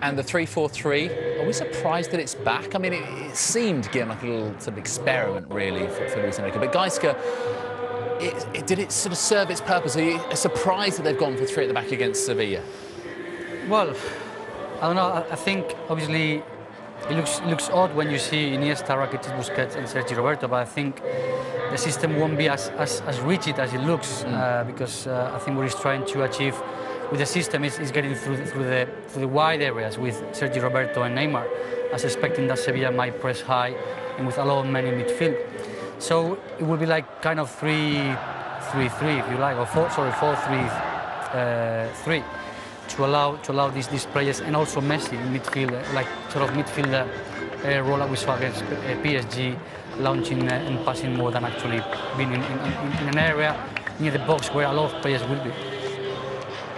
and the 3-4-3. Are we surprised that it's back? I mean, it seemed, again, like a little sort of experiment, really, for Luis Enrique. But Gaisca, did it sort of serve its purpose? Are you surprised that they've gone for 3 at the back against Sevilla? Well, I don't know. I think, obviously, it looks odd when you see Iniesta, Rakitic, Busquets and Sergi Roberto, but I think the system won't be as rigid as it looks, because I think what he's trying to achieve with the system is getting through the wide areas with Sergi Roberto and Neymar, as expecting that Sevilla might press high and with a lot of men in midfield. So it will be like kind of 3-3-3, if you like, or 4-3-3, to allow these players, and also Messi in midfield, like sort of midfielder role that we saw against PSG, launching and passing more than actually being in an area near the box where a lot of players will be.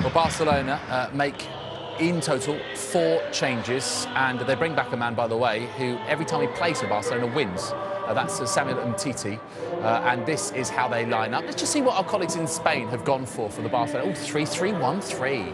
Well, Barcelona make, in total, 4 changes, and they bring back a man, by the way, who every time he plays for Barcelona wins. That's Samuel Umtiti, and this is how they line up. Let's just see what our colleagues in Spain have gone for the Barcelona. 3-3-1-3.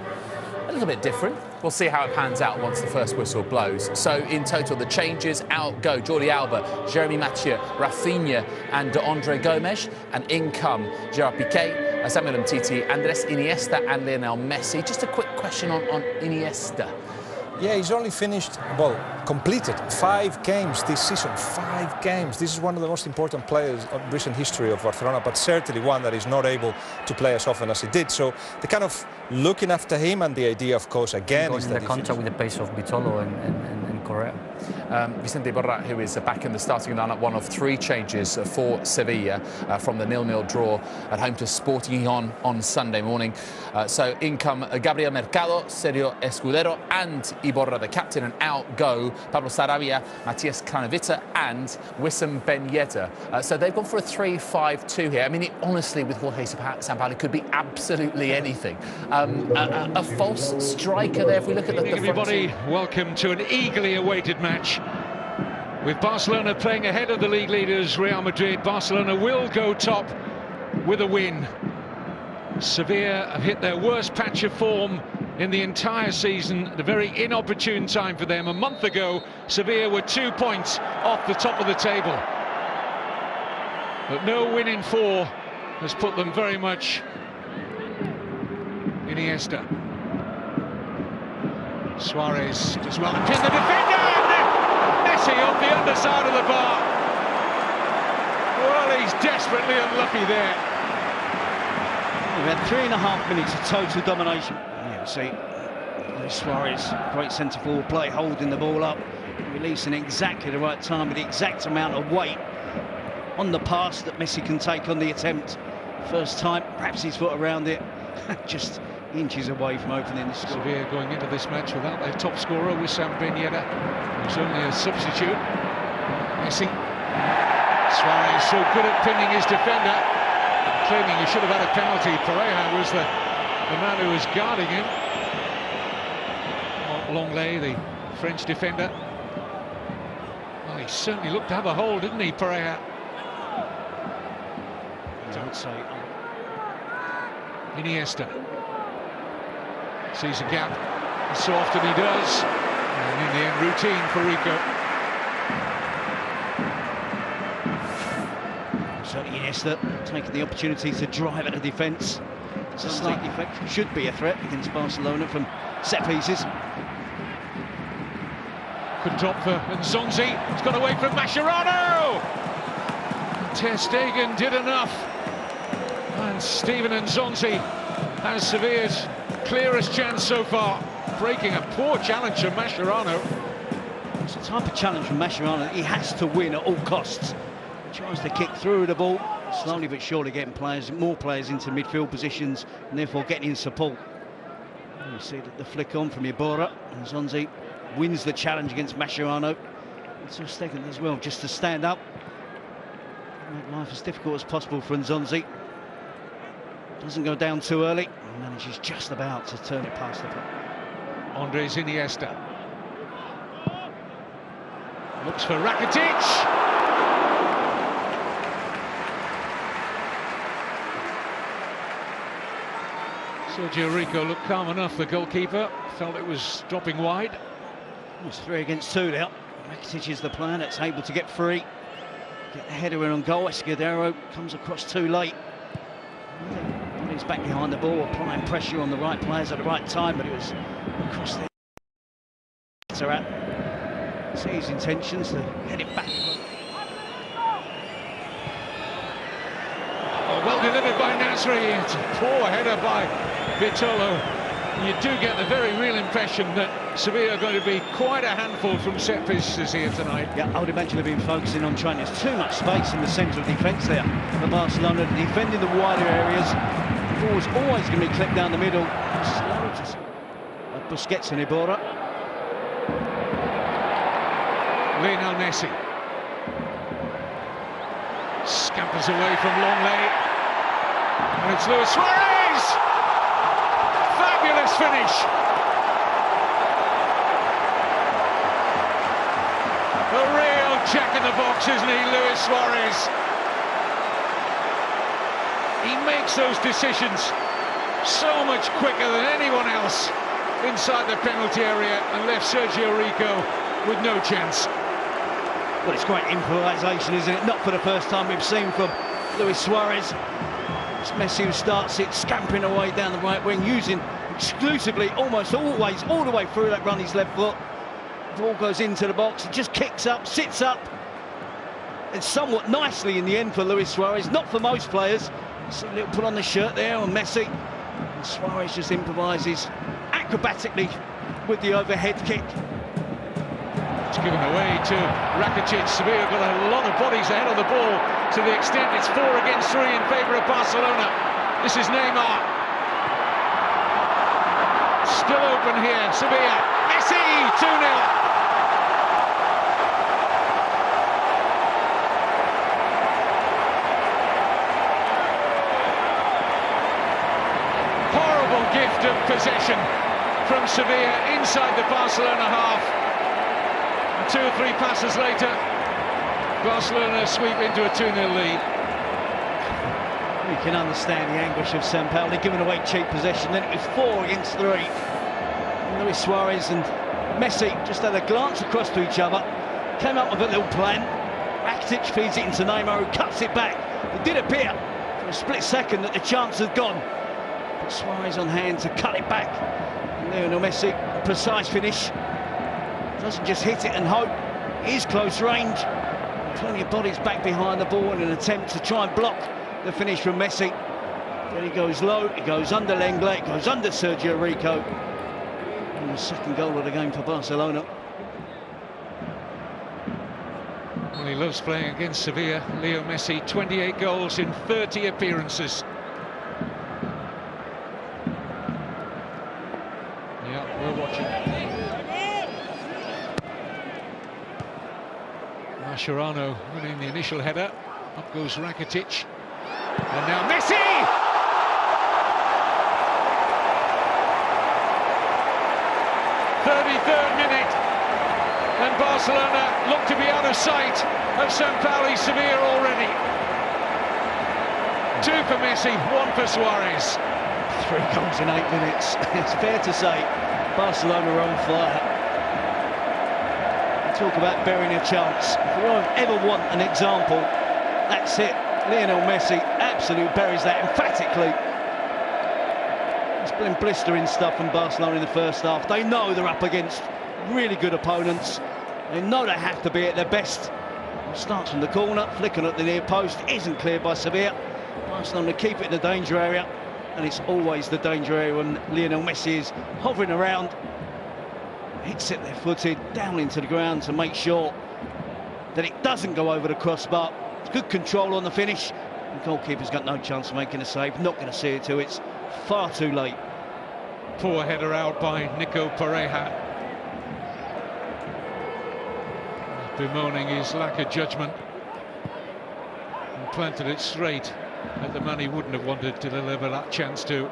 A little bit different. We'll see how it pans out once the first whistle blows. So, in total, the changes: out go Jordi Alba, Jeremy Mathieu, Rafinha and Andre Gomes, and in come Gerard Piqué, Samuel Umtiti, Andres Iniesta and Lionel Messi. Just a quick question on Iniesta. Yeah, he's only finished, well, completed 5 games this season. 5 games. This is one of the most important players of recent history of Barcelona, but certainly one that is not able to play as often as he did. So they're kind of looking after him, and the idea, of course, again, is that the contract with the pace of Vitolo and Correa. Vicente Iborra, who is back in the starting lineup, one of 3 changes for Sevilla from the 0-0 draw at home to Sporting on Sunday morning. So in come Gabriel Mercado, Sergio Escudero and Iborra, the captain, and out go Pablo Sarabia, Matias Craneviter and Wissam Ben Yedder. So they've gone for a 3-5-2 here. I mean, honestly, with Jorge Sampaoli, could be absolutely anything. A false striker there, if we look at the Everybody, welcome to an eagerly awaited match. With Barcelona playing ahead of the league leaders Real Madrid, Barcelona will go top with a win. Sevilla have hit their worst patch of form in the entire season at a very inopportune time for them. A month ago, Sevilla were 2 points off the top of the table. But no win in 4 has put them very much. Iniesta. Suarez does well to pin the defender. Messi off the underside of the bar. Well, he's desperately unlucky there. We've had 3.5 minutes of total domination. Yeah, see, Suarez, great centre-forward play, holding the ball up, releasing exactly the right time with the exact amount of weight on the pass that Messi can take on the attempt. First time, perhaps his foot around it, just inches away from opening the score. Sevilla going into this match without their top scorer, Wissam Ben Yedder, who's only a substitute. Messi. Suarez so good at pinning his defender, claiming he should have had a penalty. Pareja was the man who was guarding him. Longley, the French defender. Well, he certainly looked to have a hold, didn't he, Pareja? I would say. Iniesta sees a gap, and so often he does, and in the end, routine for Rico. Certainly Iniesta taking the opportunity to drive at the defence. It's a slight effect, should be a threat against Barcelona from set pieces. Good drop for Nzonzi, he's got away from Mascherano! Ter Stegen did enough, and Steven Nzonzi has Sevilla's clearest chance so far, breaking a poor challenge from Mascherano. It's the type of challenge from Mascherano that he has to win at all costs. He tries to kick through the ball, slowly but surely getting more players into midfield positions, and therefore getting in support. And you see the flick on from Iborra, and Nzonzi wins the challenge against Mascherano. It's a second as well, just to stand up, make life as difficult as possible for Nzonzi. Doesn't go down too early, and manages just about to turn it past the play. Andres Iniesta looks for Rakitic. Sergio Rico looked calm enough, the goalkeeper. Felt it was dropping wide. It's 3 against 2 now. Rakitic is the player that's able to get free. Get the header in on goal. Escudero comes across too late. He's back behind the ball, applying pressure on the right players at the right time, but it was across there. See his intentions to head it back. Oh, well delivered by Nasri. It's a poor header by Vitolo. You do get the very real impression that Sevilla are going to be quite a handful from set pieces here tonight. Yeah, I would imagine they've been focusing on trying. There's too much space in the centre of defence there for Barcelona, defending the wider areas. The ball's always going to be clipped down the middle. Slow to Busquets and Iborra. Lionel Messi scampers away from Longley, and it's Luis Suarez. Fabulous finish. A real jack in the box, isn't he, Luis Suarez? He makes those decisions so much quicker than anyone else inside the penalty area and left Sergio Rico with no chance. Well, it's great improvisation, isn't it? Not for the first time we've seen from Luis Suarez. It's Messi who starts it, scampering away down the right wing, using exclusively, almost always, all the way through that run, his left foot. The ball goes into the box, he just kicks up, sits up. And somewhat nicely in the end for Luis Suarez, not for most players. See a little put on the shirt there on Messi. And Suarez just improvises acrobatically with the overhead kick. It's given away to Rakitic. Sevilla got a lot of bodies ahead of the ball to the extent it's 4 against 3 in favour of Barcelona. This is Neymar. Still open here, Sevilla. Messi, 2-0. Horrible gift of possession from Sevilla inside the Barcelona half. 2 or 3 passes later, Barcelona sweep into a 2-0 lead. You can understand the anguish of Sampaoli, giving away cheap possession. Then it was 4 against 3. And Luis Suarez and Messi just had a glance across to each other, came up with a little plan. Rakitic feeds it into Neymar, who cuts it back. It did appear for a split second that the chance had gone. But Suarez on hand to cut it back. And Lionel Messi, precise finish. Doesn't just hit it and hope. It is close range. Plenty of bodies back behind the ball in an attempt to try and block the finish from Messi. Then he goes low, he goes under Lenglet, it goes under Sergio Rico. And the second goal of the game for Barcelona. Well, he loves playing against Sevilla. Leo Messi, 28 goals in 30 appearances. Yeah, we're watching. Mascherano winning the initial header. Up goes Rakitic. And now Messi! 33rd minute. And Barcelona look to be out of sight of Sampaoli Sevilla already. 2 for Messi, 1 for Suarez. 3 goals in 8 minutes. It's fair to say Barcelona are on fire. Talk about burying a chance. If you ever want an example, that's it. Lionel Messi absolutely buries that emphatically. It's been blistering stuff from Barcelona in the first half. They know they're up against really good opponents. They know they have to be at their best. It starts from the corner, flicking at the near post, isn't cleared by Sevilla. Barcelona keep it in the danger area, and it's always the danger area when Lionel Messi is hovering around. Hits it left-footed down into the ground to make sure that it doesn't go over the crossbar. It's good control on the finish. The goalkeeper's got no chance of making a save. Not going to see it till it's far too late. Poor header out by Nico Pareja. Bemoaning his lack of judgment. And planted it straight at the man he wouldn't have wanted to deliver that chance to.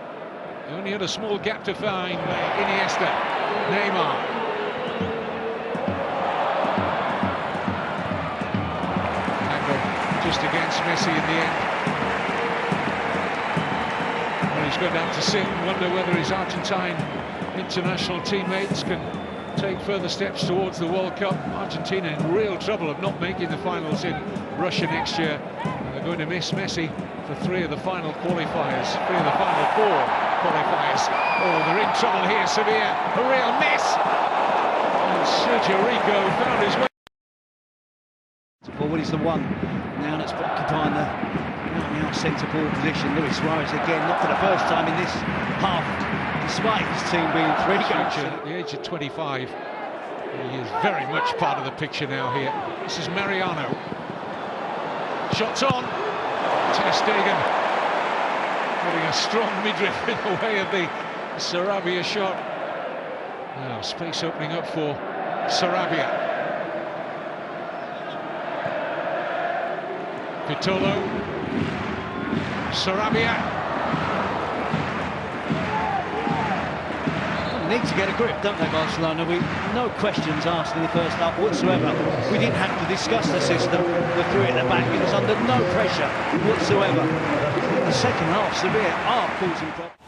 He only had a small gap to find. Iniesta, Neymar. Just against Messi in the end. Well, he's going down to sing. Wonder whether his Argentine international teammates can take further steps towards the World Cup. Argentina in real trouble of not making the finals in Russia next year. And they're going to miss Messi for 3 of the final qualifiers, 3 of the final 4 qualifiers. Oh, they're in trouble here, Sevilla. A real miss. And Sergio Rico found his way. Forward is the one now that's occupying the out centre forward position. Luis Suarez again, not for the first time in this half, despite his team being 3 goals. At the age of 25, he is very much part of the picture now here. This is Mariano. Shots on. Ter Stegen putting a strong midriff in the way of the Sarabia shot. Now space opening up for Sarabia. Vitolo, Sarabia. They need to get a grip, don't they, Barcelona? No questions asked in the first half whatsoever. We didn't have to discuss the system. The 3 at the back, it was under no pressure whatsoever. In the second half, Sevilla are causing problems.